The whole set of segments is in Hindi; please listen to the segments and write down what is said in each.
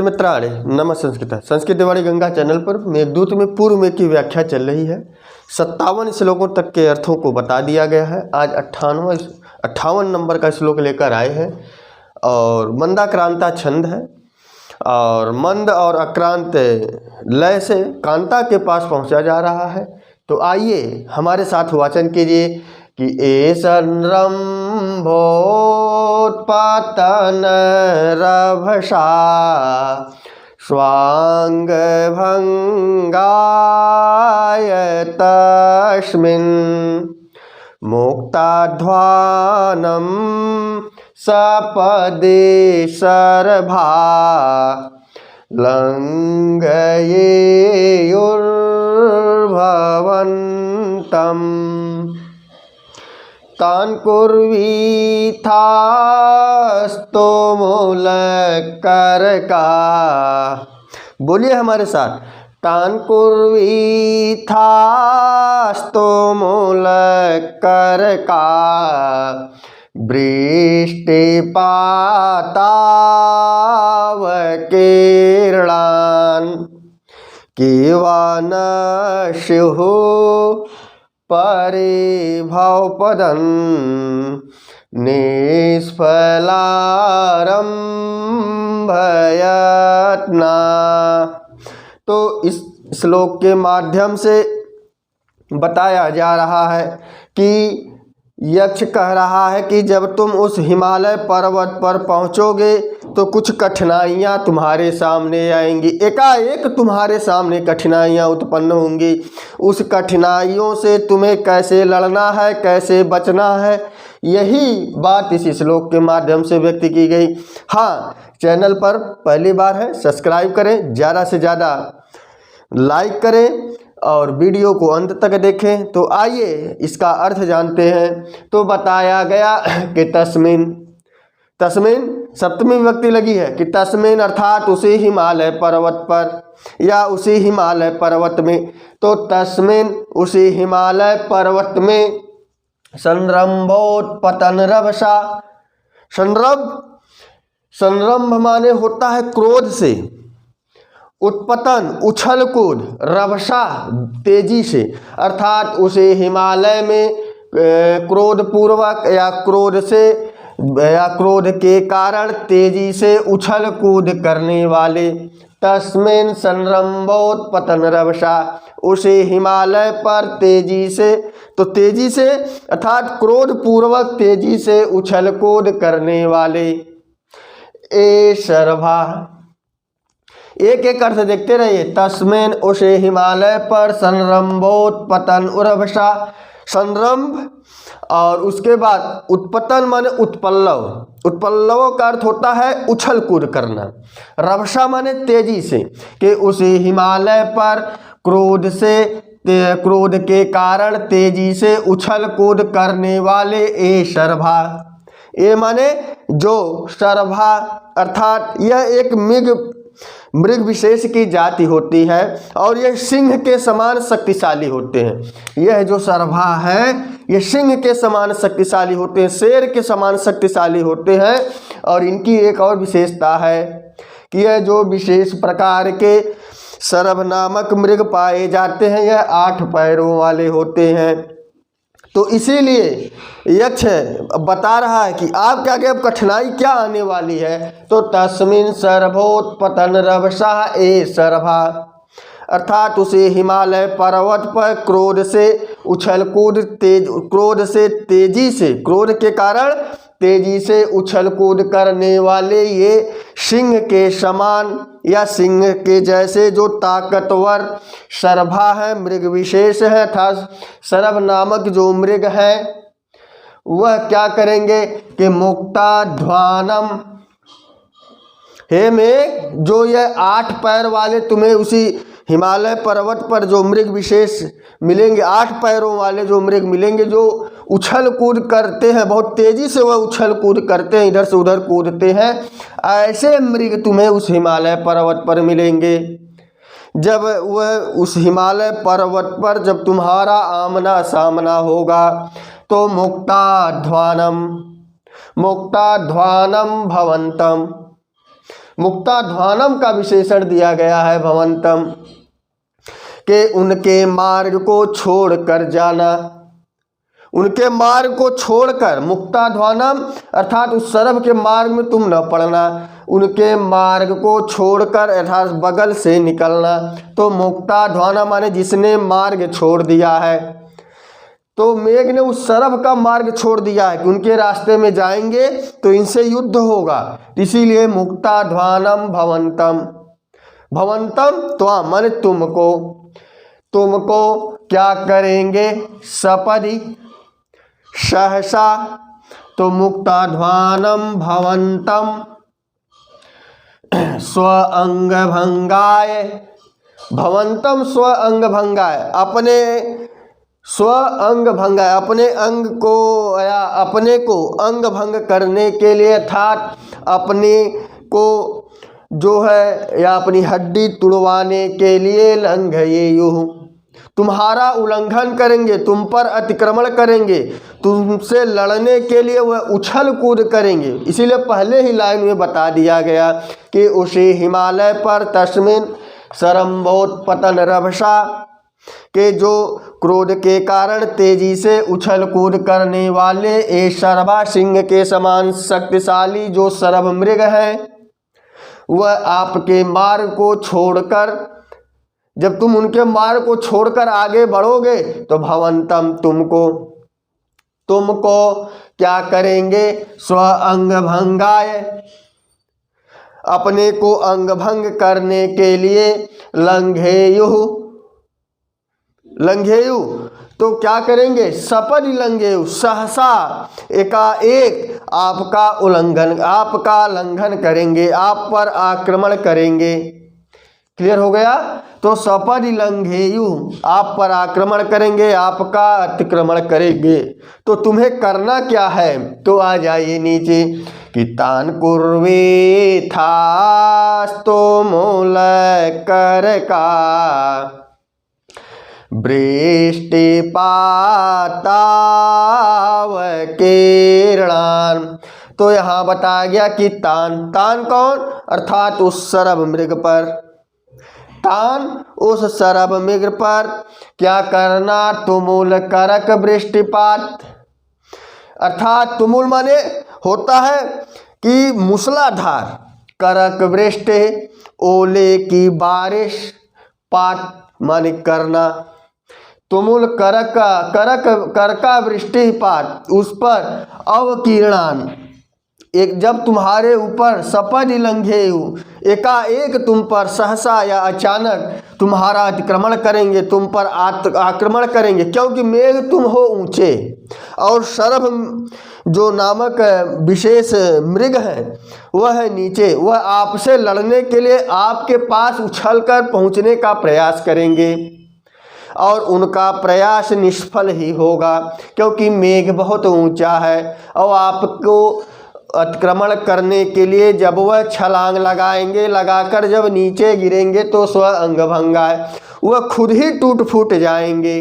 मित्राणि नम संस्कृत संस्कृत वाणी गंगा चैनल पर मेघदूत में पूर्व में की व्याख्या चल रही है। 57 श्लोकों तक के अर्थों को बता दिया गया है। आज 58 नंबर का श्लोक लेकर आए हैं और मंदाक्रांता छंद है और मंद और अक्रांत लय से कांता के पास पहुंचा जा रहा है। तो आइए हमारे साथ वाचन कीजिए कि एषरम्भोत्पातन रभसा स्वांग भंगाय तस्मिन् मुक्ताध्वानं सपदे सर्भा लंघयेयुर्भवन्तम् तान् कुर्वीथास्तो मूलकरका। बोलिए हमारे साथ, तान् कुर्वीथास्तो मूलकरका वृष्टिपातावकीर्णान् किवान स्युः परिभवपदं निष्फलारम्भयत्ना। तो इस श्लोक के माध्यम से बताया जा रहा है कि यक्ष कह रहा है कि जब तुम उस हिमालय पर्वत पर पहुंचोगे तो कुछ कठिनाइयां तुम्हारे सामने आएंगी। एकाएक तुम्हारे सामने कठिनाइयां उत्पन्न होंगी। उस कठिनाइयों से तुम्हें कैसे लड़ना है, कैसे बचना है, यही बात इस श्लोक के माध्यम से व्यक्त की गई। हाँ, चैनल पर पहली बार है, सब्सक्राइब करें, ज़्यादा से ज़्यादा लाइक करें और वीडियो को अंत तक देखें। तो आइए इसका अर्थ जानते हैं। तो बताया गया कि तस्मिन सप्तमी विभक्ति लगी है कि तस्मिन अर्थात उसी हिमालय पर्वत पर या उसी हिमालय पर्वत में। तो तस्मिन उसी हिमालय पर्वत में संरंभोत्पतन रभसा। संरंभ माने होता है क्रोध से, उत्पतन उछल कूद, रभसा तेजी से, अर्थात उसे हिमालय में क्रोध पूर्वक या क्रोध के कारण तेजी से उछल कूद करने वाले। तस्मिन् संरंभोत्पतन रभसा, उसे हिमालय पर तेजी से, तो तेजी से अर्थात क्रोध पूर्वक तेजी से उछल कूद करने वाले। ए शर्भा, एक एक अर्थ देखते रहिए। तस्मिन उसे हिमालय पर संरंभोत्पतन रभसा, संरंभ और उसके बाद उत्पतन माने उत्पल्लव। उत्पल्लव का अर्थ होता है उछल कूद करना। रभसा माने तेजी से, कि उसे हिमालय पर क्रोध के कारण तेजी से उछल कूद करने वाले। ए शर्भा, ए माने जो, शर्भा अर्थात यह एक मृग विशेष की जाति होती है और यह सिंह के समान शक्तिशाली होते हैं। यह जो शर्भा है ये सिंह के समान शक्तिशाली होते हैं, शेर के समान शक्तिशाली होते हैं। और इनकी एक और विशेषता है कि यह जो विशेष प्रकार के शरभ नामक मृग पाए जाते हैं यह 8 पैरों वाले होते हैं। तो इसीलिए यक्ष बता रहा है कि आपके आगे अब कठिनाई क्या आने वाली है। तो तस्मिन् सर्भोत्पतन रभसा ए शर्भा, अर्थात उसे हिमालय पर्वत पर क्रोध से उछल कूद क्रोध से तेजी से, क्रोध के कारण तेजी से उछल कूद करने वाले ये सिंह के समान या सिंह के जैसे जो ताकतवर शर्भा है, मृग विशेष है, अर्थात शरभ नामक जो मृग है वह क्या करेंगे कि मुक्ताध्वानम, हे मेघ जो यह 8 पैर वाले तुम्हें उसी हिमालय पर्वत पर जो मृग विशेष मिलेंगे, 8 पैरों वाले जो मृग मिलेंगे जो उछल कूद करते हैं, बहुत तेजी से वह उछल कूद करते हैं, इधर से उधर कूदते हैं, ऐसे मृग तुम्हें उस हिमालय पर्वत पर मिलेंगे। जब वह उस हिमालय पर्वत पर जब तुम्हारा आमना सामना होगा तो मुक्ताध्वानम भवंतम, मुक्ताध्वानम का विशेषण दिया गया है भवंतम के उनके मार्ग को छोड़ कर जाना, उनके मार्ग को छोड़कर, मुक्ताध्वानम अर्थात उस सरभ के मार्ग में तुम न पड़ना, उनके मार्ग को छोड़कर अर्थात बगल से निकलना। तो मुक्ताध्वानम माने जिसने मार्ग छोड़ दिया है, तो मेघ ने उस सरभ का मार्ग छोड़ दिया है कि उनके रास्ते में जाएंगे तो इनसे युद्ध होगा, इसीलिए मुक्ताध्वानम भवंतम, भवंतम त्वाम माने तुमको, तुमको क्या करेंगे, सपदि सहसा, तो मुक्ताध्वानम भवंतम स्व अंग भंगाय, भवंतम स्व अंग भंगाय, अपने स्व अंग भंगाय, अपने अंग को या अपने को अंग भंग करने के लिए अर्थात अपने को जो है या अपनी हड्डी तुड़वाने के लिए लंघयेयुः, तुम्हारा उल्लंघन करेंगे, तुम पर अतिक्रमण करेंगे, तुमसे लड़ने के लिए वह उछल कूद करेंगे। इसीलिए पहले ही लाइन में बता दिया गया कि उसी हिमालय पर तस्मिन सरम्भोत्पतन रभसा के जो क्रोध के कारण तेजी से उछल कूद करने वाले ए शरभा सिंह के समान शक्तिशाली जो सरभ मृग है, वह आपके मार्ग को छोड़कर, जब तुम उनके मार्ग को छोड़कर आगे बढ़ोगे तो भवंतम तुमको क्या करेंगे, स्व अंग भंगाय, अपने को अंग भंग करने के लिए लंघेयुः, तो क्या करेंगे, सपदि लंघेयुः, सहसा एकाएक आपका लंघन करेंगे, आप पर आक्रमण करेंगे। क्लियर हो गया। तो सपदि लंघेयुः, आप पर आक्रमण करेंगे, आपका अतिक्रमण करेंगे। तो तुम्हें करना क्या है, तो आ जाइए नीचे कि तान कुर्वे थास्तो मूल कर का वृष्टिपाताव केरणान। तो यहाँ बताया गया कि तान कौन, अर्थात उस सरभ मृग पर, तान उस सरभ मृग पर क्या करना, तुमुल करक वृष्टिपात, अर्थात तुमुल माने होता है कि मूसलाधार, करक वृष्टि ओले की बारिश, पात माने करना, तुमुल करका वृष्टिपात, उस पर अवकीर्णान, एक जब तुम्हारे ऊपर सपदि लंघेयुः, एकाएक तुम पर सहसा या अचानक तुम्हारा अतिक्रमण करेंगे, तुम पर आक्रमण करेंगे, क्योंकि मेघ तुम हो ऊंचे और सरभ जो नामक विशेष मृग है वह है नीचे, वह आपसे लड़ने के लिए आपके पास उछलकर पहुंचने का प्रयास करेंगे और उनका प्रयास निष्फल ही होगा, क्योंकि मेघ बहुत ऊंचा है और आपको अतिक्रमण करने के लिए जब वह छलांग लगाएंगे, लगाकर जब नीचे गिरेंगे तो स्व अंग भंगाय, वह खुद ही टूट फूट जाएंगे।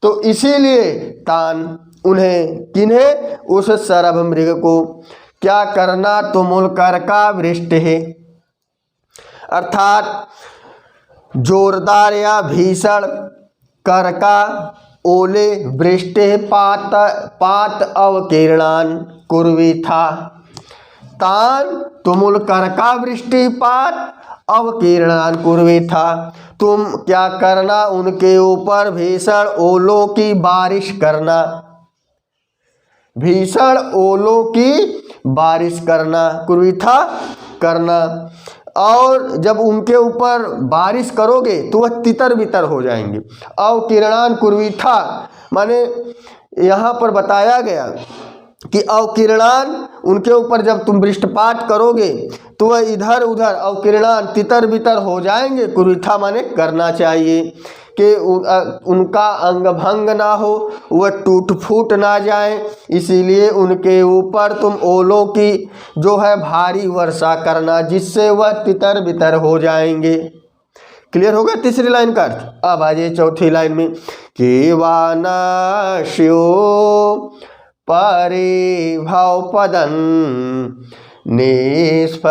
तो इसीलिए तान उन्हें, किन्हें, उस सरभ मृग को क्या करना, तुमुल करका वृष्टि है, अर्थात जोरदार या भीषण करका ओले वृष्टि पात अवकीर्णान कुर्वी था। तान तुमुल करका वृष्टिपात अवकीर्णान कुर्वी था, तुम क्या करना, उनके ऊपर भीषण ओलों की बारिश करना, भीषण ओलों की बारिश करना, कुर्वी था करना, और जब उनके ऊपर बारिश करोगे तो वह तितर बितर हो जाएंगे। अवकीर्णान कुर्वी था माने यहाँ पर बताया गया कि अवकीर्णान, उनके ऊपर जब तुम वृष्टिपात करोगे तो वह इधर उधर अवकीर्णान तितर बितर हो जाएंगे। कुर्विथा माने करना चाहिए कि उनका अंग भंग ना हो, वह टूट फूट ना जाए, इसीलिए उनके ऊपर तुम ओलों की जो है भारी वर्षा करना, जिससे वह तितर बितर हो जाएंगे। क्लियर हो गया तीसरी लाइन का अर्थ। अब आ जाइए चौथी लाइन में कि वानश्यो परिभव पदन निष्फलारंभयत्ना,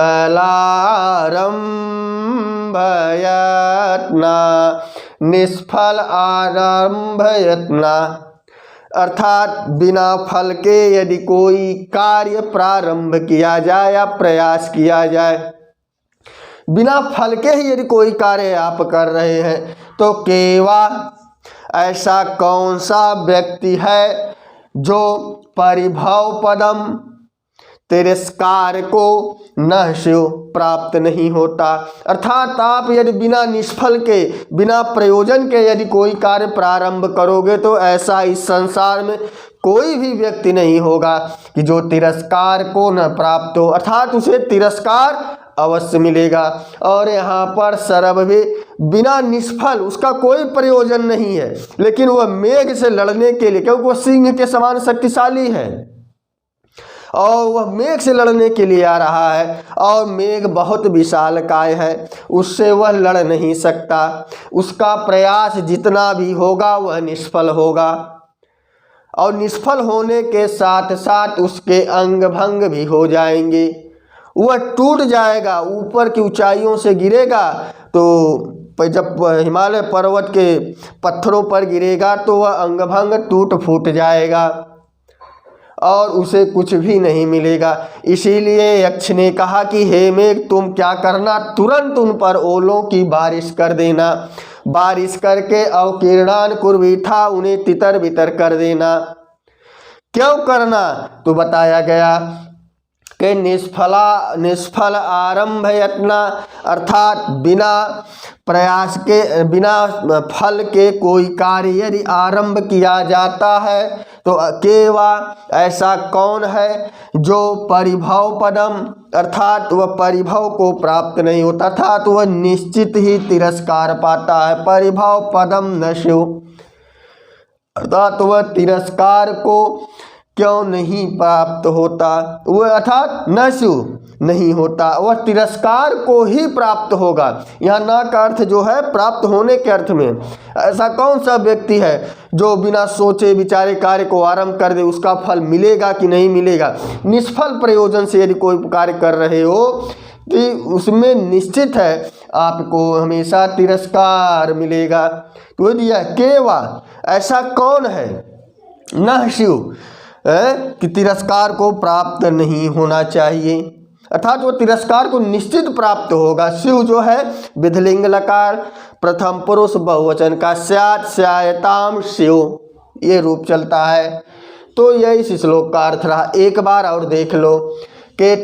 निष्फल आरंभयत्ना, अर्थात बिना फल के यदि कोई कार्य प्रारंभ किया जाए या प्रयास किया जाए, बिना फल के ही यदि कोई कार्य आप कर रहे हैं तो केवा, ऐसा कौन सा व्यक्ति है जो परिभव पदम, तिरस्कार को न स्यो, प्राप्त नहीं होता। अर्थात आप यदि बिना निष्फल के, बिना प्रयोजन के यदि कोई कार्य प्रारंभ करोगे तो ऐसा इस संसार में कोई भी व्यक्ति नहीं होगा कि जो तिरस्कार को न प्राप्त हो, अर्थात उसे तिरस्कार अवश्य मिलेगा। और यहाँ पर सर्व भी बिना निष्फल, उसका कोई प्रयोजन नहीं है, लेकिन वह मेघ से लड़ने के लिए, क्योंकि वह सिंह के समान शक्तिशाली है और वह मेघ से लड़ने के लिए आ रहा है, और मेघ बहुत विशालकाय है, उससे वह लड़ नहीं सकता। उसका प्रयास जितना भी होगा वह निष्फल होगा, और निष्फल होने के साथ साथ उसके अंग भंग भी हो जाएंगे, वह टूट जाएगा, ऊपर की ऊंचाइयों से गिरेगा तो जब हिमालय पर्वत के पत्थरों पर गिरेगा तो वह अंग भंग टूट फूट जाएगा और उसे कुछ भी नहीं मिलेगा। इसीलिए यक्ष ने कहा कि हे मेघ, तुम क्या करना, तुरंत उन पर ओलों की बारिश कर देना, बारिश करके अवकीर्णान कुर्वीथा, उन्हें तितर बितर कर देना। क्यों करना, तो बताया गया कि निष्फल आरंभ यत्ना, अर्थात बिना प्रयास के, बिना फल के कोई कार्य यदि आरंभ किया जाता है तो केवा, ऐसा कौन है जो परिभव पदम, अर्थात वह परिभव को प्राप्त नहीं होता, अर्थात वह निश्चित ही तिरस्कार पाता है। परिभव पदम न स्यो, अर्थात वह तिरस्कार को क्यों नहीं प्राप्त होता, वह अर्थात नशु नहीं होता, वह तिरस्कार को ही प्राप्त होगा। यहाँ ना का अर्थ जो है प्राप्त होने के अर्थ में, ऐसा कौन सा व्यक्ति है जो बिना सोचे विचारे कार्य को आरंभ कर दे, उसका फल मिलेगा कि नहीं मिलेगा। निष्फल प्रयोजन से यदि कोई कार्य कर रहे हो कि उसमें निश्चित है आपको हमेशा तिरस्कार मिलेगा। तो दिया केवा, ऐसा कौन है, न शिव, कि तिरस्कार को प्राप्त नहीं होना चाहिए, अर्थात वो तिरस्कार को निश्चित प्राप्त होगा। शिव जो है विधिलिंग लकार, प्रथम पुरुष बहुवचन का स्यात् स्यायताम शिव, ये रूप चलता है। तो यही इस श्लोक का अर्थ रहा। एक बार और देख लो कि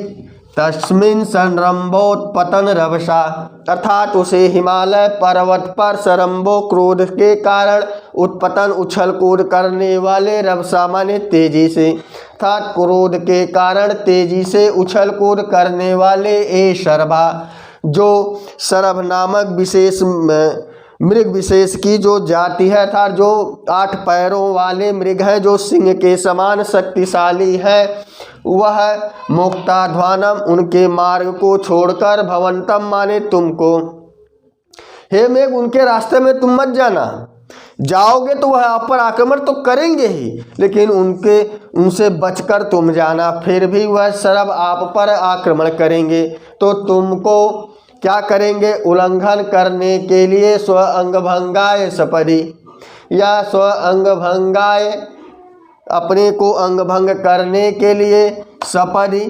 तस्मिन् संरंभोत्पतन रवसा, अर्थात उसे हिमालय पर्वत पर सरंभो क्रोध के कारण उत्पतन उछल कूद करने वाले रवसा माने तेजी से, अर्थात क्रोध के कारण तेजी से उछल कूद करने वाले ए शर्भा, जो शरभ नामक विशेष मृग विशेष की जो जाति है, अर्थात जो 8 पैरों वाले मृग है, जो सिंह के समान शक्तिशाली है, वह मुक्ताध्वानम, उनके मार्ग को छोड़कर, भवंतम माने तुमको, हे मेघ उनके रास्ते में तुम मत जाना, जाओगे तो वह आप पर आक्रमण तो करेंगे ही, लेकिन उनसे बचकर तुम जाना, फिर भी वह शरभ आप पर आक्रमण करेंगे तो तुमको क्या करेंगे, उल्लंघन करने के लिए स्व अंगभंगाय सपरि, या स्व अंगभंगाय, अपने को अंगभंग करने के लिए, सपरि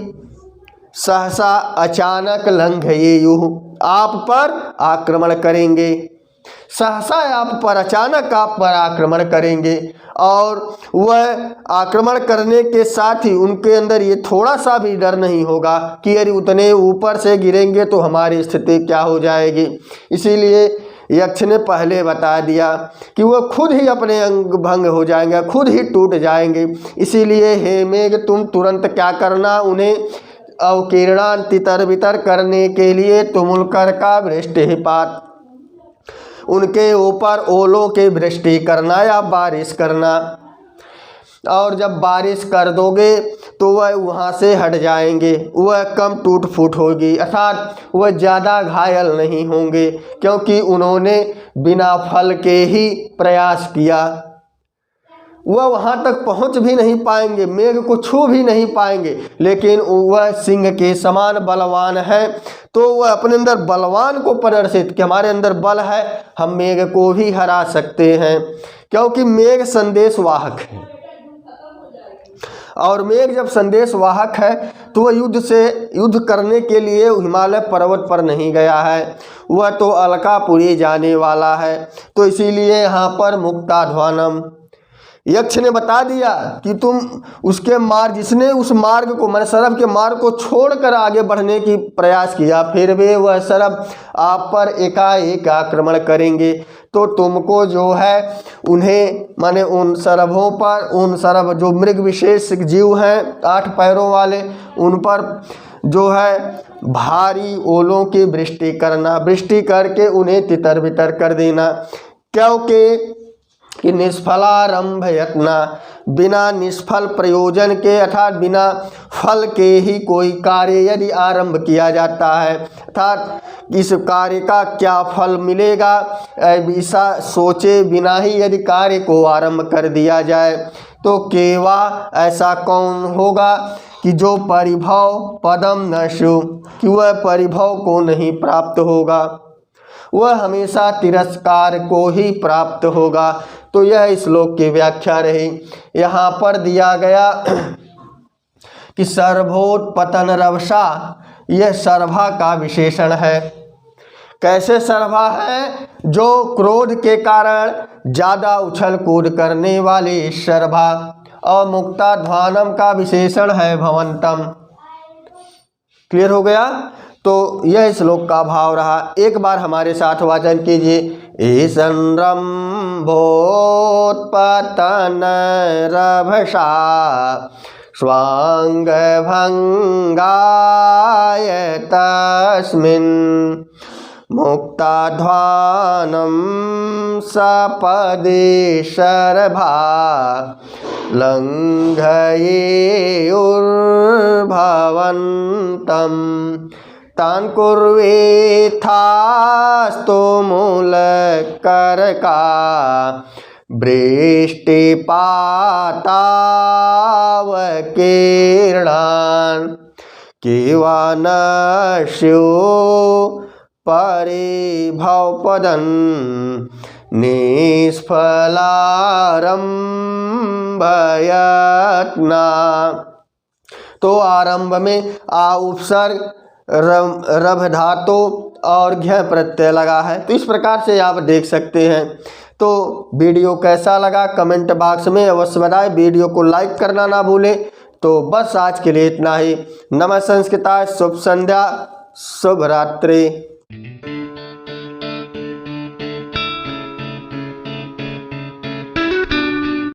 सहसा अचानक लंघयेयुः, आप पर आक्रमण करेंगे, सहसा आप पर, अचानक आप पर आक्रमण करेंगे। और वह आक्रमण करने के साथ ही उनके अंदर ये थोड़ा सा भी डर नहीं होगा कि यदि उतने ऊपर से गिरेंगे तो हमारी स्थिति क्या हो जाएगी। इसीलिए यक्ष ने पहले बता दिया कि वह खुद ही अपने अंग भंग हो जाएंगे, खुद ही टूट जाएंगे। इसीलिए हे मेघ तुम तुरंत क्या करना, उन्हें अवकीर्णान तितर बितर करने के लिए तुमुलकर का वृष्टिपात, उनके ऊपर ओलों की वृष्टि करना या बारिश करना। और जब बारिश कर दोगे तो वह वहाँ से हट जाएंगे, वह कम टूट फूट होगी, अर्थात वह ज़्यादा घायल नहीं होंगे, क्योंकि उन्होंने बिना फल के ही प्रयास किया। वह वहाँ तक पहुँच भी नहीं पाएंगे, मेघ को छू भी नहीं पाएंगे, लेकिन वह सिंह के समान बलवान है। तो वह अपने अंदर बलवान को प्रदर्शित कि हमारे अंदर बल है, हम मेघ को भी हरा सकते हैं, क्योंकि मेघ संदेश वाहक है। और मेघ जब संदेश वाहक है तो वह युद्ध करने के लिए हिमालय पर्वत पर नहीं गया है, वह तो अलकापुरी जाने वाला है। तो इसीलिए यहाँ पर मुक्ताध्वानम, यक्ष ने बता दिया कि तुम उसके मार्ग, जिसने उस मार्ग को मैंने सरभ के मार्ग को छोड़कर आगे बढ़ने की प्रयास किया, फिर भी वह सरभ आप पर एकाएक आक्रमण करेंगे। तो तुमको जो है उन्हें माने उन सरभों पर, उन सरभ जो मृग विशेष जीव हैं 8 पैरों वाले, उन पर जो है भारी ओलों की वृष्टि करना, वृष्टि करके उन्हें तितर बितर कर देना। क्योंकि कि निष्फलारंभ यत्ना, बिना निष्फल प्रयोजन के अर्थात बिना फल के ही कोई कार्य यदि आरंभ किया जाता है, अर्थात इस कार्य का क्या फल मिलेगा ऐसा सोचे बिना ही यदि कार्य को आरंभ कर दिया जाए, तो केवा ऐसा कौन होगा कि जो परिभव पदम नशु, कि वह परिभव को नहीं प्राप्त होगा, वह हमेशा तिरस्कार को ही प्राप्त होगा। तो यह श्लोक की व्याख्या रही। यहाँ पर दिया गया कि सर्वोत्पतन रवसा, यह सर्भा का विशेषण है। कैसे सर्भा है? जो क्रोध के कारण ज़्यादा उछल कूद करने वाले सर्भा। और मुक्ताध्वानम का विशेषण है भवंतम। क्लियर हो गया? तो यह श्लोक का भाव रहा। एक बार हमारे साथ वाचन कीजिए। ईशं रंभोत्पतन रभसा स्वांग भंगाय तस्मिन् मुक्ताध्वानं सपदे शर्भा लंघयेयुर्भवन्तम् तान् कुर्वेथास्तु मूलकरका वृष्टिपातावकीर्णान् केवानश्यो परिभवपदन् निष्फलारंभयत्ना। तो आरंभ में आ उपसर्ग रभ धातु और घ्य प्रत्यय लगा है। तो इस प्रकार से आप देख सकते हैं। तो वीडियो कैसा लगा कमेंट बॉक्स में अवश्य बताएं। वीडियो को लाइक करना ना भूलें। तो बस आज के लिए इतना ही। नमः संस्कृताय, शुभ संध्या, शुभ रात्रि।